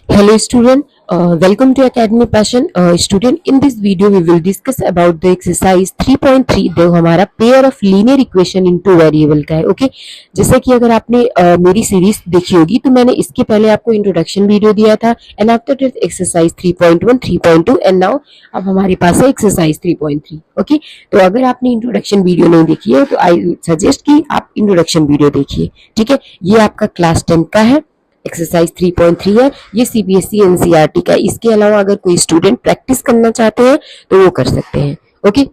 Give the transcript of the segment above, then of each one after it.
Hello student, welcome to Academy Passion. Student, in this video we will discuss about the exercise 3.3 जो हमारा pair of linear equation into variable का है. Okay जैसे कि अगर आपने मेरी सीरीज देखी होगी तो मैंने इसके पहले आपको इंट्रोडक्शन वीडियो दिया था and after that exercise 3.1, 3.2 and now अब हमारे पास है एक्सरसाइज 3.3. ओके तो अगर आपने इंट्रोडक्शन वीडियो नहीं देखी है तो आई सजेस्ट कि आप इंट्रोडक्शन वीडियो देखिए. ठीक है, ये आपका क्लास 10 का है. एक्सरसाइज 3.3 है, ये सीबीएसई एनसीईआरटी का. इसके अलावा अगर कोई स्टूडेंट प्रैक्टिस करना चाहते हैं तो वो कर सकते हैं. ओके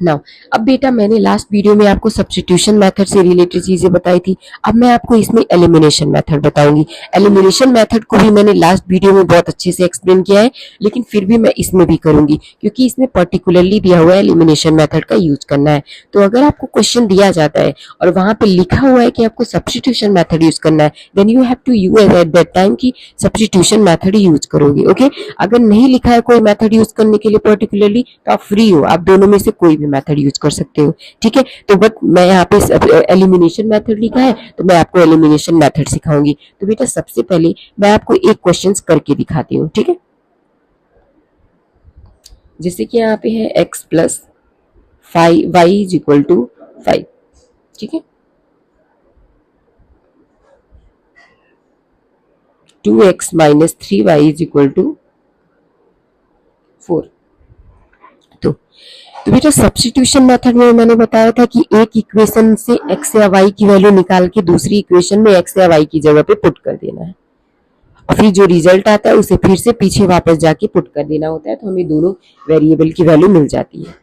नाउ अब बेटा मैंने लास्ट वीडियो में आपको सब्स्टिट्यूशन मेथड से रिलेटेड चीजें बताई थी. अब मैं आपको इसमें एलिमिनेशन मेथड बताऊंगी. एलिमिनेशन मेथड को भी मैंने लास्ट वीडियो में बहुत अच्छे से एक्सप्लेन किया है, लेकिन फिर भी मैं इसमें भी करूंगी क्योंकि इसमें पर्टिकुलरली दिया हुआ है एलिमिनेशन मेथड का यूज करना है. तो अगर आपको क्वेश्चन दिया जाता है और वहां पे लिखा हुआ है कि आपको सब्स्टिट्यूशन मेथड यूज करना है, then you have to use at that time की सब्स्टिट्यूशन मेथड ही यूज करोगे. ओके अगर नहीं लिखा है कोई मेथड यूज करने के लिए पर्टिकुलरली तो आप फ्री हो, आप दोनों में से कोई भी मेथड यूज कर सकते हो. ठीक है, तो बट मैं यहाँ पे एलिमिनेशन मेथड लिखा है तो मैं आपको एलिमिनेशन मेथड सिखाऊंगी. तो बेटा सबसे पहले मैं आपको एक क्वेश्चन करके दिखाती हूँ. ठीक है, जैसे कि यहाँ पे है x plus 5 y is equal to 5. ठीक है, 2x minus 3y is equal to 4. तो बेटा सब्स्टिट्यूशन मेथड में मैंने बताया था कि एक इक्वेशन से x या y की वैल्यू निकाल के दूसरी इक्वेशन में x या y की जगह पे पुट कर देना है, और फिर जो रिजल्ट आता है उसे फिर से पीछे वापस जाके पुट कर देना होता है, तो हमें दोनों वेरिएबल की वैल्यू मिल जाती है.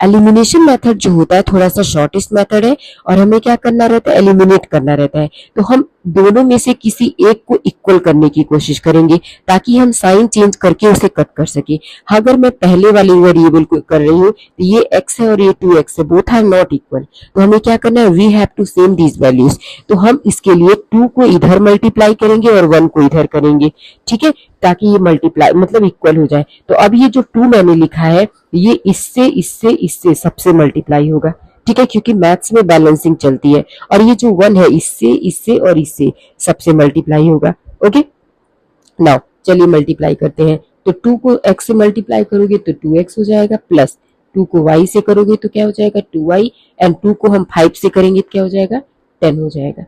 एलिमिनेशन मेथड जो होता है थोड़ा सा शॉर्टेस्ट मेथड है और हमें क्या करना रहता है, एलिमिनेट करना रहता है. तो हम दोनों में से किसी एक को इक्वल करने की कोशिश करेंगे ताकि हम साइन चेंज करके उसे कट कर सके. अगर मैं पहले वाले वेरिएबल को कर रही हूँ तो ये x है और ये 2x है, बोथ आर नॉट इक्वल, तो हमें क्या करना है, we have to same these values. तो हम इसके लिए 2 को इधर मल्टीप्लाई करेंगे और 1 को इधर करेंगे. ठीक है, ताकि ये मल्टीप्लाई मतलब इक्वल हो जाए. तो अब ये जो 2 मैंने लिखा है ये इससे इससे इससे सबसे मल्टीप्लाई होगा. ठीक है, क्योंकि मैथ्स में बैलेंसिंग चलती है. और ये जो 1 है इससे इससे और इससे सबसे मल्टीप्लाई होगा. ओके नाउ चलिए मल्टीप्लाई करते हैं. तो 2 को x से मल्टीप्लाई करोगे तो 2x हो जाएगा, प्लस 2 को y से करोगे तो क्या हो जाएगा, 2y, एंड 2 को हम 5 से करेंगे तो क्या हो जाएगा, 10 हो जाएगा.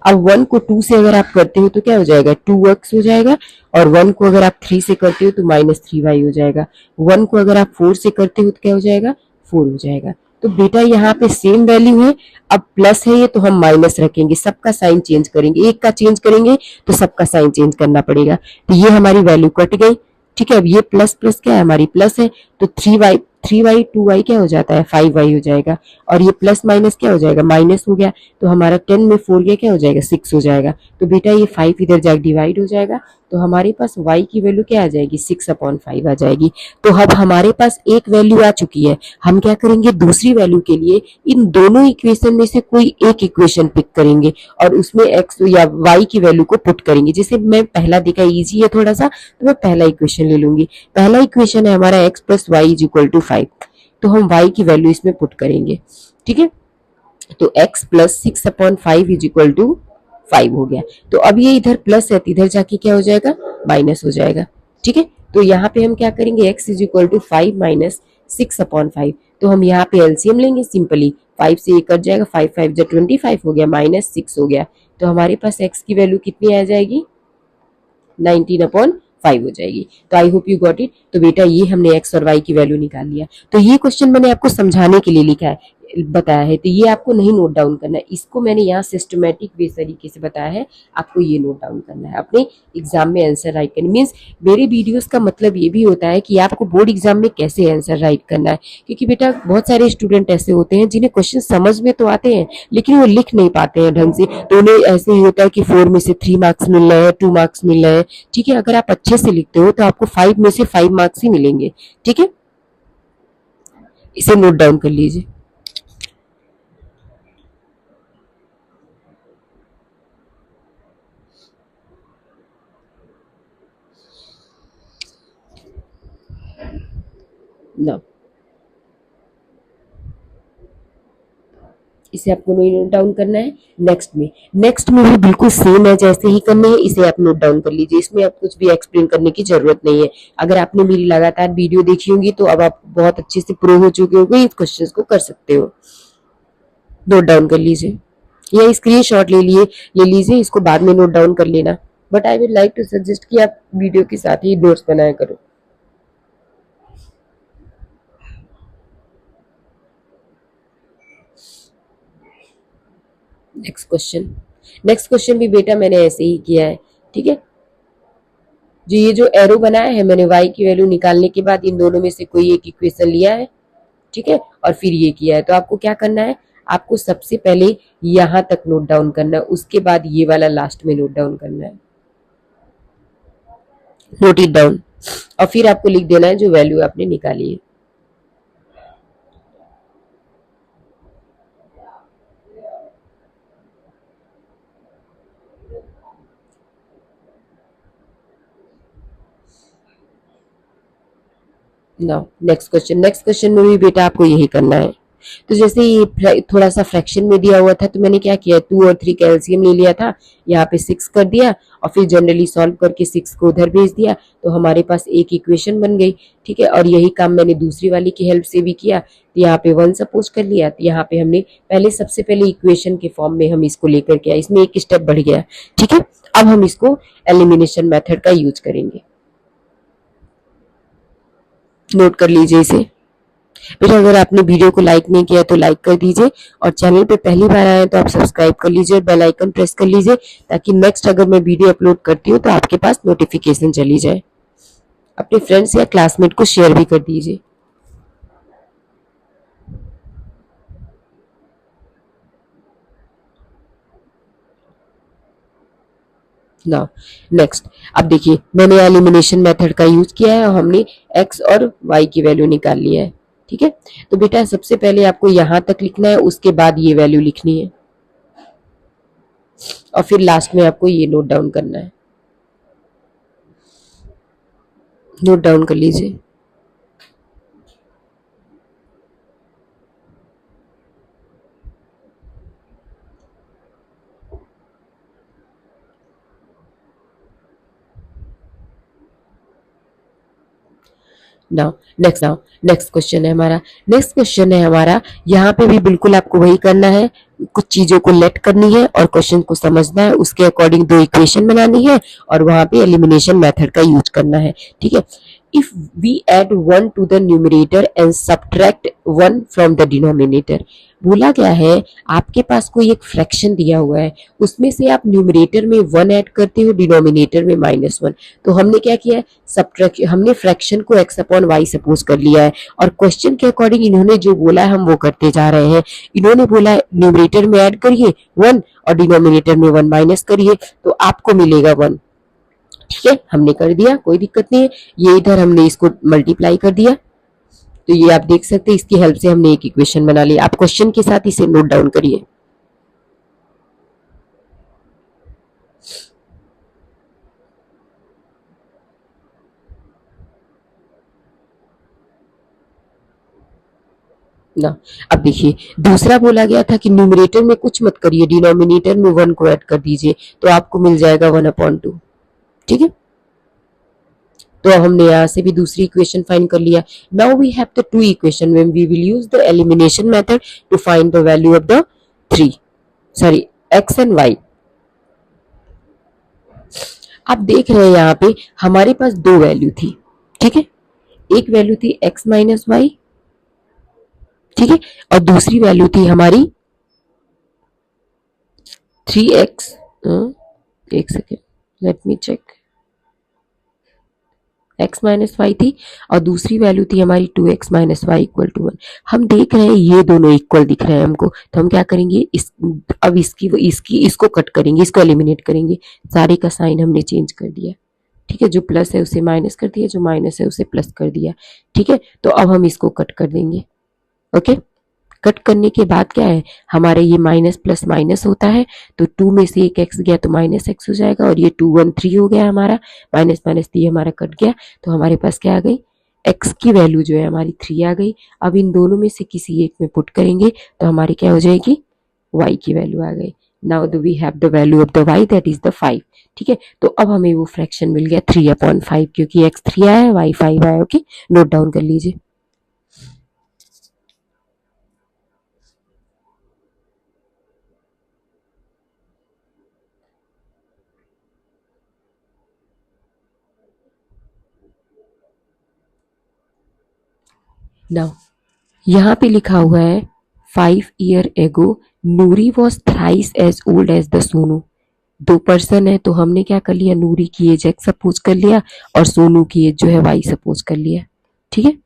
अब 1 को 2 से अगर आप करते हो तो क्या हो जाएगा, 2x हो जाएगा, और 1 को अगर आप 3 से करते हो तो माइनस 3y हो जाएगा. 1 को अगर आप 4 से करते हो तो क्या हो जाएगा, 4 हो जाएगा. तो बेटा यहाँ पे सेम वैल्यू है, अब प्लस है ये तो हम माइनस रखेंगे, सबका साइन चेंज करेंगे, एक का चेंज करेंगे तो सबका साइन चेंज करना पड़ेगा. तो ये हमारी वैल्यू कट गई. ठीक है, अब ये प्लस प्लस क्या है, हमारी प्लस है, तो 3y 2y क्या हो जाता है, 5y हो जाएगा, और ये प्लस माइनस क्या हो जाएगा, माइनस हो गया. तो हमारा 10 में 4 गया क्या हो जाएगा, 6 हो जाएगा. तो बेटा ये 5 इधर जाके डिवाइड हो जाएगा, तो हमारे पास y की वैल्यू क्या आ जाएगी, 6/5 आ जाएगी. तो अब हमारे पास एक वैल्यू आ चुकी है, हम क्या करेंगे, दूसरी वैल्यू के लिए इन दोनों इक्वेशन में से कोई एक इक्वेशन पिक करेंगे और उसमें x या y की वैल्यू को पुट करेंगे. जैसे मैं पहला देखा इजी है थोड़ा सा, तो मैं पहला इक्वेशन ले लूंगी. पहला इक्वेशन है हमारा x plus y is equal to 5, तो हम y की वैल्यू इसमें पुट करेंगे. ठीक है, तो x plus 6/5 is equal to 5 हो गया. तो अब ये इधर प्लस है तो इधर जाके क्या हो जाएगा, माइनस हो जाएगा. ठीक है, तो यहाँ पे हम क्या करेंगे, x is equal to 5 minus 6/5. तो हम यहाँ पे एलसीएम लेंगे सिंपली, 5 से ये कट जाएगा, 5 5 जा 25 हो गया, माइनस 6 हो गया. तो हमारे पास x की वैल्यू कितनी आ जाएगी, 19/5 हो जाएगी. तो I hope you got it. तो बेटा ये हमने x और y की वैल्यू निकाल लिया. तो ये क्वेश्चन मैंने आपको समझाने के लिए लिखा है, बताया है, तो ये आपको नहीं नोट डाउन करना है, इसको मैंने यहाँ सिस्टमेटिक वे तरीके से बताया है, आपको ये नोट डाउन करना है, अपने एग्जाम में आंसर राइट करना. मीन्स मेरे वीडियोस का मतलब ये भी होता है कि आपको बोर्ड एग्जाम में कैसे आंसर राइट करना है. क्योंकि बेटा बहुत सारे स्टूडेंट ऐसे होते हैं जिन्हें क्वेश्चन समझ में तो आते हैं लेकिन वो लिख नहीं पाते हैं ढंग से, तो उन्हें ऐसे ही होता है कि 4 में से 3 मार्क्स मिल रहे हैं, 2 मार्क्स मिल रहे हैं. ठीक है, अगर आप अच्छे से लिखते हो तो आपको 5 में से 5 मार्क्स ही मिलेंगे. ठीक है, इसे नोट डाउन कर लीजिए. ना इसे आपको नोट डाउन करना है। नेक्स्ट में भी बिल्कुल सेम है जैसे ही करने हैं, इसे आप नोट डाउन कर लीजिए। इसमें आप कुछ भी एक्सप्लेन करने की जरूरत नहीं है। अगर आपने मेरी लगातार वीडियो देखी होगी तो अब आप बहुत अच्छे से प्रो हो चुके होंगे, इस क्वेश्चन को कर सकते हो। नोट डाउन कर लीजिए या स्क्रीनशॉट ले लीजिए, इसको बाद में नोट डाउन कर लेना। But I would like to suggest कि आप वीडियो के साथ ही नोट्स बनाया करो। नेक्स्ट क्वेश्चन भी बेटा मैंने ऐसे ही किया है, ठीक है। जो ये जो एरो बनाया है मैंने y की वैल्यू निकालने के बाद इन दोनों में से कोई एक इक्वेशन लिया है, ठीक है, और फिर ये किया है। तो आपको क्या करना है, आपको सबसे पहले यहां तक नोट डाउन करना है, उसके बाद ये वाला लास्ट में नोट डाउन करना है। नोट इट डाउन और फिर आपको लिख देना है जो वैल्यू आपने निकाली है। नेक्स्ट क्वेश्चन में भी बेटा आपको यही करना है। तो जैसे ये थोड़ा सा फ्रैक्शन में दिया हुआ था तो मैंने क्या किया, 2 और 3 कैल्शियम ले लिया था, यहाँ पे 6 कर दिया और फिर जनरली सॉल्व करके 6 को उधर भेज दिया, तो हमारे पास एक इक्वेशन बन गई, ठीक है। और यही काम मैंने दूसरी वाली की हेल्प से भी किया, तो यहाँ पे 1 सपोज कर लिया, तो यहाँ पे हमने सबसे पहले इक्वेशन के फॉर्म में हम इसको लेकर के आए, इसमें एक स्टेप बढ़ गया, ठीक है। अब हम इसको एलिमिनेशन मेथड का यूज करेंगे। नोट कर लीजिए इसे बेटा। अगर आपने वीडियो को लाइक नहीं किया तो लाइक कर दीजिए और चैनल पे पहली बार आए तो आप सब्सक्राइब कर लीजिए और बेल आइकन प्रेस कर लीजिए, ताकि नेक्स्ट अगर मैं वीडियो अपलोड करती हूँ तो आपके पास नोटिफिकेशन चली जाए। अपने फ्रेंड्स या क्लासमेट को शेयर भी कर दीजिए। नाउ नेक्स्ट, अब देखिए मैंने एलिमिनेशन मेथड का यूज किया है और हमने x और y की वैल्यू निकाल लिया है, ठीक है। तो बेटा सबसे पहले आपको यहां तक लिखना है, उसके बाद ये वैल्यू लिखनी है और फिर लास्ट में आपको ये नोट डाउन करना है। नोट डाउन कर लीजिए। नाउ नेक्स्ट क्वेश्चन है हमारा यहाँ पे भी बिल्कुल आपको वही करना है, कुछ चीजों को लेट करनी है और क्वेश्चन को समझना है, उसके अकॉर्डिंग 2 इक्वेशन बनानी है और वहां पे एलिमिनेशन मेथड का यूज करना है, ठीक है। If we add 1 to the numerator and subtract 1 from the denominator, बोला गया है आपके पास कोई एक फ्रैक्शन दिया हुआ है, उसमें से आप न्यूमरेटर में 1 ऐड करते हो, डिनोमिनेटर में -1। तो हमने क्या किया है, सब्ट्रैक्शन, हमने फ्रैक्शन को x अपॉन y सपोज कर लिया है और क्वेश्चन के अकॉर्डिंग इन्होंने जो बोला है हम वो करते जा रहे हैं। इन्होंने बोला है न्यूमरेटर में ऐड करिए 1 और डिनोमिनेटर में 1 माइनस करिए, तो आपको मिलेगा 1, ठीक है। हमने कर दिया, कोई दिक्कत नहीं है। ये इधर हमने इसको मल्टीप्लाई कर दिया, तो ये आप देख सकते हैं इसकी हेल्प से हमने एक इक्वेशन बना ली। आप क्वेश्चन के साथ इसे नोट डाउन करिए। ना अब देखिए दूसरा बोला गया था कि न्यूमरेटर में कुछ मत करिए, डिनोमिनेटर में 1 को ऐड कर दीजिए, तो आपको मिल जाएगा 1/2, ठीक है। तो हमने यहाँ से भी दूसरी इक्वेशन फाइंड कर लिया। Now we have the 2 equation when we will use the elimination method to find the value of the x and y। आप देख रहे हैं यहाँ पे हमारे पास 2 वैल्यू थी, ठीक है। एक वैल्यू थी x माइनस वाई, ठीक है, और दूसरी वैल्यू थी हमारी 3x, एक second let me check, x minus y थी और दूसरी वैल्यू थी हमारी 2x minus Y equal to 1। हम देख रहे हैं ये दोनों इक्वल दिख रहे हैं हमको, तो हम क्या करेंगे, अब इसको कट करेंगे, इसको एलिमिनेट करेंगे। सारे का साइन हमने चेंज कर दिया, ठीक है। जो प्लस है उसे माइनस कर दिया, जो माइनस है उसे प्लस कर दिया, ठीक है। तो अब हम इसको कट कर देंगे, ओके। कट करने के बाद क्या है, हमारे ये माइनस प्लस माइनस होता है, तो 2 में से एक x गया तो माइनस x हो जाएगा और ये 2 1 3 हो गया हमारा, माइनस माइनस 3 हमारा कट गया, तो हमारे पास क्या आ गई, x की वैल्यू जो है हमारी 3 आ गई। अब इन दोनों में से किसी एक में पुट करेंगे तो हमारी क्या हो जाएगी, y की वैल्यू आ गई। Now the we have the value of the y that is the 5। ठीक है, तो अब हमें वो फ्रैक्शन मिल गया 3/5 क्योंकि x 3 आया है y 5 आया। ओके, नोट डाउन कर लीजिए। नाउ यहाँ पे लिखा हुआ है 5 year ago Noori was thrice as old as the Sonu. दो पर्सन है तो हमने क्या कर लिया, नूरी की एज x सपोज कर लिया और सोनू की एज जो है y सपोज कर लिया। ठीक है,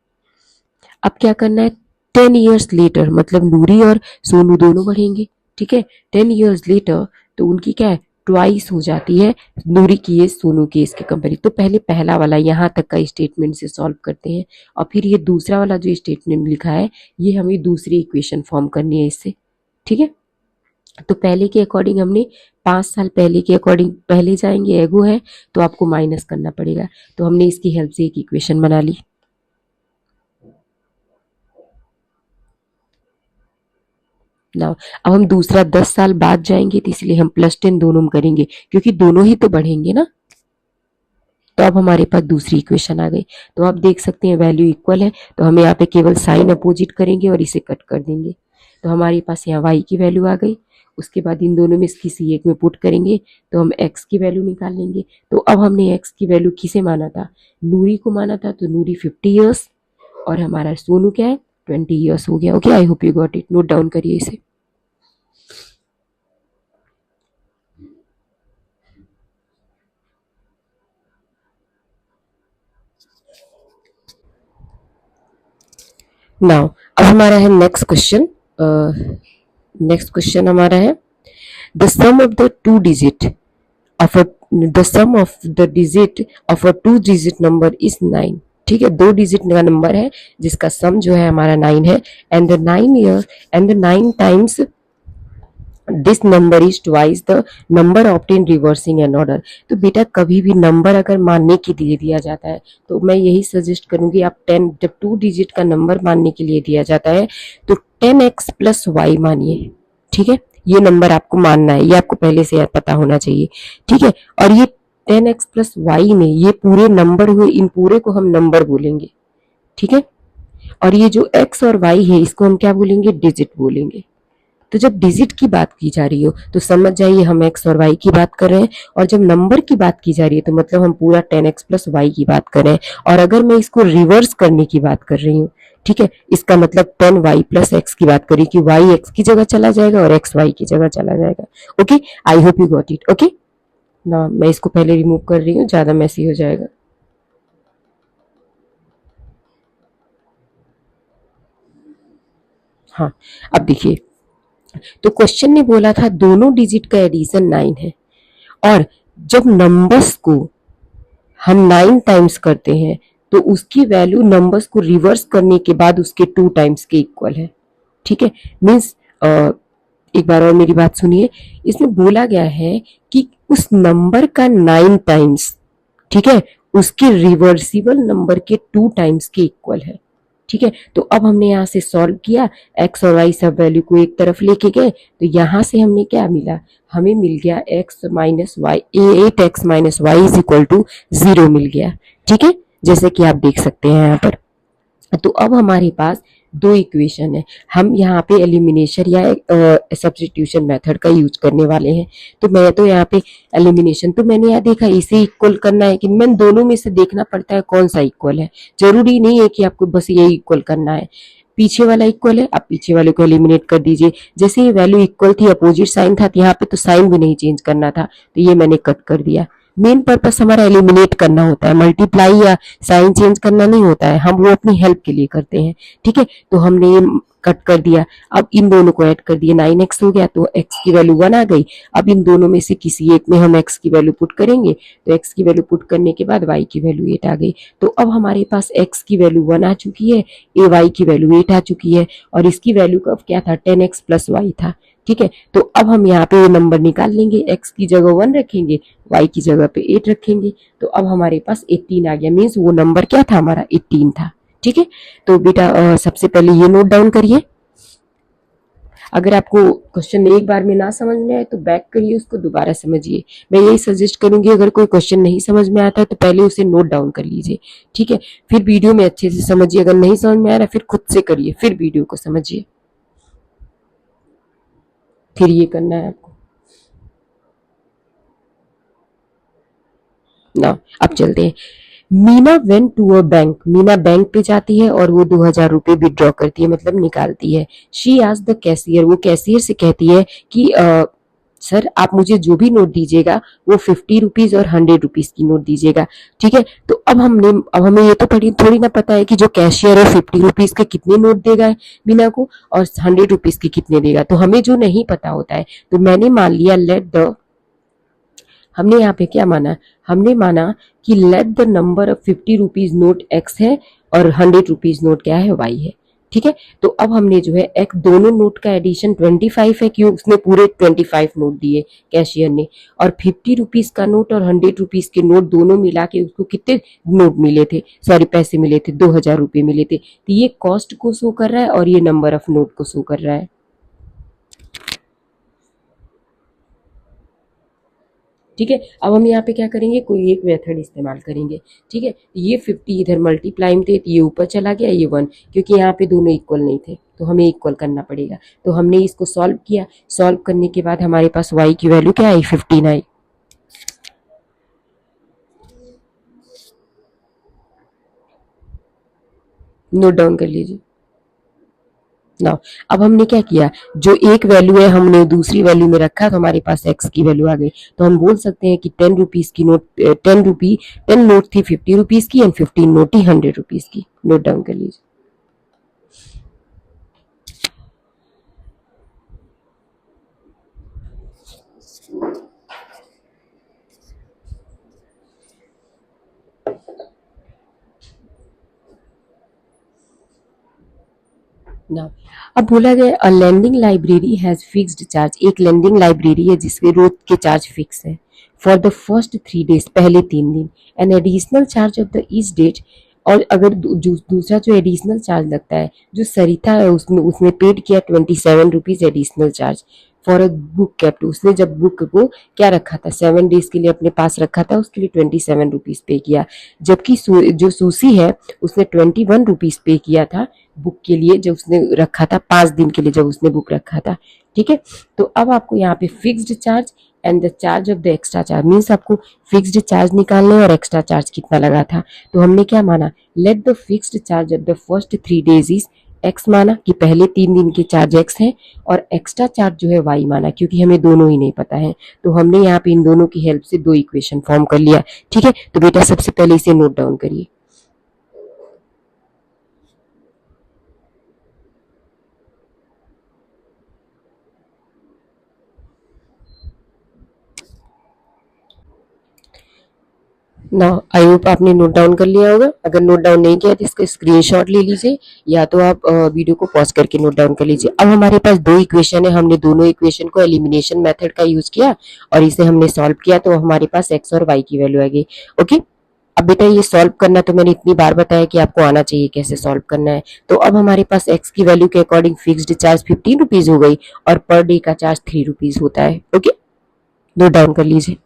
अब क्या करना है, 10 years लेटर मतलब नूरी और सोनू दोनों बढ़ेंगे। ठीक है, 10 years लेटर तो उनकी क्या है, ट्वाइस हो जाती है नूरी की एज सोनू की एज के कंपेरिजन। तो पहले पहला वाला यहाँ तक का स्टेटमेंट से सॉल्व करते हैं और फिर ये दूसरा वाला जो स्टेटमेंट लिखा है ये हमें दूसरी इक्वेशन फॉर्म करनी है इससे। ठीक है, तो पहले के अकॉर्डिंग हमने 5 साल पहले के अकॉर्डिंग पहले जाएंगे, एगो है तो आपको माइनस करना पड़ेगा, तो हमने इसकी हेल्प से एक इक्वेशन बना ली। ना अब हम दूसरा 10 साल बाद जाएंगे तो इसलिए हम +10 दोनों में करेंगे क्योंकि दोनों ही तो बढ़ेंगे ना। तो अब हमारे पास दूसरी इक्वेशन आ गई। तो आप देख सकते हैं वैल्यू इक्वल है तो हम यहाँ पे केवल साइन अपोजिट करेंगे और इसे कट कर देंगे। तो हमारे पास यहाँ y की वैल्यू आ गई। उसके बाद इन दोनों में किसी एक में पुट करेंगे तो हम x की वैल्यू निकाल लेंगे। तो अब हमने x की वैल्यू किसे माना था, नूरी को माना था, तो नूरी 50 ईयर्स और हमारा सोनू क्या है 20 ईयर्स हो गया। Okay, I hope you got it, note down करिए इसे। नाउ अब हमारा है नेक्स्ट क्वेश्चन। नेक्स्ट क्वेश्चन हमारा है the sum of the two digit of a the sum of the digit of a 2 digit number is 9। ठीक है, 2 digit का नंबर है जिसका सम जो है हमारा 9 है and the 9 year and the 9 times this number is twice the number obtain reversing an order. तो बेटा कभी भी नंबर अगर मानने के लिए दिया जाता है तो मैं यही सजेस्ट करूंगी आप 10, जब 2 डिजिट का नंबर मानने के लिए दिया जाता है तो 10x प्लस y मानिए। ठीक है, ये नंबर आपको मानना है, ये आपको पहले से पता होना चाहिए। ठीक है, और ये 10x प्लस y में ये पूरे नंबर हुए, इन पूरे को हम नंबर बोलेंगे। ठीक है, और ये जो x और y है इसको हम क्या बोलेंगे, डिजिट बोलेंगे। तो जब डिजिट की बात की जा रही हो तो समझ जाइए हम x और y की बात कर रहे हैं, और जब नंबर की बात की जा रही है तो मतलब हम पूरा 10x प्लस y की बात कर रहे हैं। और अगर मैं इसको रिवर्स करने की बात कर रही हूँ, ठीक है, इसका मतलब 10y प्लस x की बात करी कि y x की जगह चला जाएगा और x y की जगह चला जाएगा। Okay, I hope you got it. Okay ना, मैं इसको पहले रिमूव कर रही हूँ, ज्यादा मैसी हो जाएगा। हाँ, अब देखिए, तो क्वेश्चन ने बोला था दोनों डिजिट का एडिशन 9 है और जब नंबर्स को हम 9 टाइम्स करते हैं तो उसकी वैल्यू नंबर्स को रिवर्स करने के बाद उसके 2 टाइम्स के इक्वल है। ठीक है, मीन्स एक बार और मेरी बात सुनिए, इसमें बोला गया है कि उस नंबर का 9 टाइम्स, ठीक है, उसके रिवर्सिबल नंबर के 2 टाइम्स के इक्वल है। ठीक है, तो अब हमने यहाँ से सॉल्व किया, x और y सब वैल्यू को एक तरफ लेके गए तो यहाँ से हमने क्या मिला, हमें मिल गया x minus y 8x minus y is equal to 0 मिल गया। ठीक है, जैसे कि आप देख सकते हैं यहाँ पर। तो अब हमारे पास दो इक्वेशन है, हम यहाँ पे एलिमिनेशन या सब्स्टिट्यूशन मेथड का यूज करने वाले हैं। तो मैं तो यहाँ पे एलिमिनेशन तो मैंने यहाँ देखा इसे इक्वल करना है कि मैं दोनों में से देखना पड़ता है कौन सा इक्वल है, जरूरी नहीं है कि आपको बस ये इक्वल करना है। पीछे वाला इक्वल है, आप पीछे वाले को एलिमिनेट कर दीजिए। जैसे ये वैल्यू इक्वल थी, अपोजिट साइन था, तो यहाँ पे तो साइन भी नहीं चेंज करना था, तो ये मैंने कट कर दिया। मेन पर्पस हमारा एलिमिनेट करना होता है, मल्टीप्लाई या साइन चेंज करना नहीं होता है, हम वो अपनी हेल्प के लिए करते हैं। ठीक है, तो हमने ये कट कर दिया। अब इन दोनों को ऐड कर दिया, 9x हो गया, तो x की वैल्यू 1 आ गई। अब इन दोनों में से किसी एक में हम x की वैल्यू पुट करेंगे, तो x की वैल्यू पुट करने के बाद y की वैल्यू 8 आ गई। तो अब हमारे पास x की वैल्यू 1 आ चुकी है, y की वैल्यू 8 आ चुकी है, और इसकी वैल्यू कब क्या था, 10x प्लस y था। ठीक है, तो अब हम यहाँ पे ये नंबर निकाल लेंगे, x की जगह 1 रखेंगे, y की जगह पे 8 रखेंगे, तो अब हमारे पास 18 आ गया। मीन्स वो नंबर क्या था हमारा, 18 था। ठीक है, तो बेटा सबसे पहले ये नोट डाउन करिए। अगर आपको क्वेश्चन एक बार में ना समझ में आए तो बैक करिए, उसको दोबारा समझिए। मैं यही सजेस्ट करूंगी, अगर कोई क्वेश्चन नहीं समझ में आता है तो पहले उसे नोट डाउन कर लीजिए, ठीक है, फिर वीडियो में अच्छे से समझिए। अगर नहीं समझ में आ रहा फिर खुद से करिए, फिर वीडियो को समझिए, फिर ये करना है आपको ना। अब चलते हैं। Meena went to a bank, Meena bank पे जाती है और वो 2000 रुपए विड्रॉ करती है, मतलब निकालती है। शी आज द कैशियर, वो कैशियर से कहती है कि सर आप मुझे जो भी नोट दीजिएगा वो 50 रुपीज और 100 रुपीज की नोट दीजिएगा, ठीक है। तो अब हमें ये तो थोड़ी ना पता है कि जो कैशियर है 50 रुपीज के कितने नोट देगा मीना को और 100 रुपीज के कितने देगा, तो हमें जो नहीं पता होता है, तो मैंने मान लिया लेट द, हमने यहाँ पे क्या माना, हमने माना कि let the number of 50 rupees naught x है और 100 रुपीज नोट क्या है, वाई है, ठीक है। तो अब हमने जो है एक दोनों नोट का एडिशन 25 है, क्यों, उसने पूरे 25 नोट दिए कैशियर ने, और 50 रुपीज का नोट और 100 रुपीज के नोट दोनों मिला के उसको कितने नोट मिले थे, सॉरी पैसे मिले थे, 2000 रुपये मिले थे। तो ये कॉस्ट को शो कर रहा है और ये नंबर ऑफ नोट को शो कर रहा है, ठीक है। अब हम यहाँ पे क्या करेंगे, कोई एक मेथड इस्तेमाल करेंगे, ठीक है। ये 50 इधर मल्टीप्लाई में थे तो ये ऊपर चला गया, ये 1, क्योंकि यहाँ पे दोनों इक्वल नहीं थे तो हमें इक्वल करना पड़ेगा। तो हमने इसको सॉल्व किया, सॉल्व करने के बाद हमारे पास y की वैल्यू क्या आई, 15 आई। नोट डाउन कर लीजिए ना। अब हमने क्या किया, जो एक वैल्यू है हमने दूसरी वैल्यू में रखा तो हमारे पास x की वैल्यू आ गई। तो हम बोल सकते हैं कि 10 रुपीज की नोट, 10 नोट थी 50 रुपीज की एंड 15 नोट थी 100 रुपीज की। नोट डाउन कर लीजिए ना। अब बोला गया a lending library has fixed charge, एक लेंडिंग लाइब्रेरी है जिसके रोज के चार्ज फिक्स है, फॉर द फर्स्ट 3 डेज, पहले 3 दिन, an additional charge of the each date, और अगर दूसरा जो एडिशनल चार्ज लगता है, जो सरिता है उसने उसने पेड किया 27 rupees additional charge for a book kept, उसने जब बुक को क्या रखा था 7 डेज के लिए अपने पास रखा था, उसके लिए 27 रुपीज पे किया। जबकि जो सूसी है उसने 21 रुपीज पे किया था बुक के लिए, जब उसने रखा था 5 दिन के लिए, जब उसने बुक रखा था, ठीक है। तो अब आपको यहाँ पे fixed charge and the charge of the extra charge, means आपको फिक्स्ड चार्ज निकालना है और एक्स्ट्रा चार्ज कितना लगा था। तो हमने क्या माना, let the fixed charge of the first 3 days is x, माना कि पहले 3 दिन के चार्ज एक्स हैं, और एक्स्ट्रा चार्ज जो है वाई माना, क्योंकि हमें दोनों ही नहीं पता है। तो हमने यहाँ पे इन दोनों की हेल्प से 2 इक्वेशन फॉर्म कर लिया, ठीक है। तो बेटा सबसे पहले इसे नोट डाउन करिए। ना आई होप आपने नोट डाउन कर लिया होगा। अगर नोट डाउन नहीं किया तो इसका स्क्रीनशॉट ले लीजिए, या तो आप वीडियो को पॉज करके नोट डाउन कर लीजिए। अब हमारे पास 2 इक्वेशन है, हमने दोनों इक्वेशन को एलिमिनेशन मेथड का यूज किया और इसे हमने सॉल्व किया, तो हमारे पास एक्स और वाई की वैल्यू आ गई, ओके। अब बेटा ये सॉल्व करना तो मैंने इतनी बार बताया कि आपको आना चाहिए कैसे सॉल्व करना है। तो अब हमारे पास एक्स की वैल्यू के अकॉर्डिंग फिक्स्ड चार्ज 15 रुपीज हो गई और पर डे का चार्ज 3 रुपीज होता है, ओके। नोट डाउन कर लीजिए।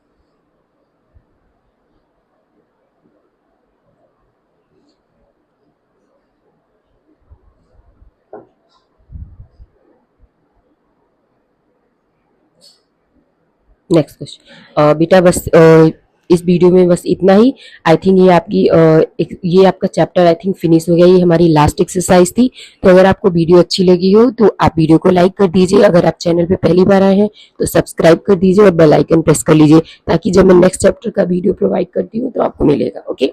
नेक्स्ट क्वेश्चन बेटा, बस इस वीडियो में बस इतना ही। आई थिंक ये आपकी ये आपका चैप्टर आई थिंक फिनिश हो गया, ये हमारी लास्ट एक्सरसाइज थी। तो अगर आपको वीडियो अच्छी लगी हो तो आप वीडियो को लाइक कर दीजिए, अगर आप चैनल पे पहली बार आए हैं तो सब्सक्राइब कर दीजिए और बेल आइकन प्रेस कर लीजिए, ताकि जब मैं नेक्स्ट चैप्टर का वीडियो प्रोवाइड करती हूँ तो आपको मिलेगा, ओके।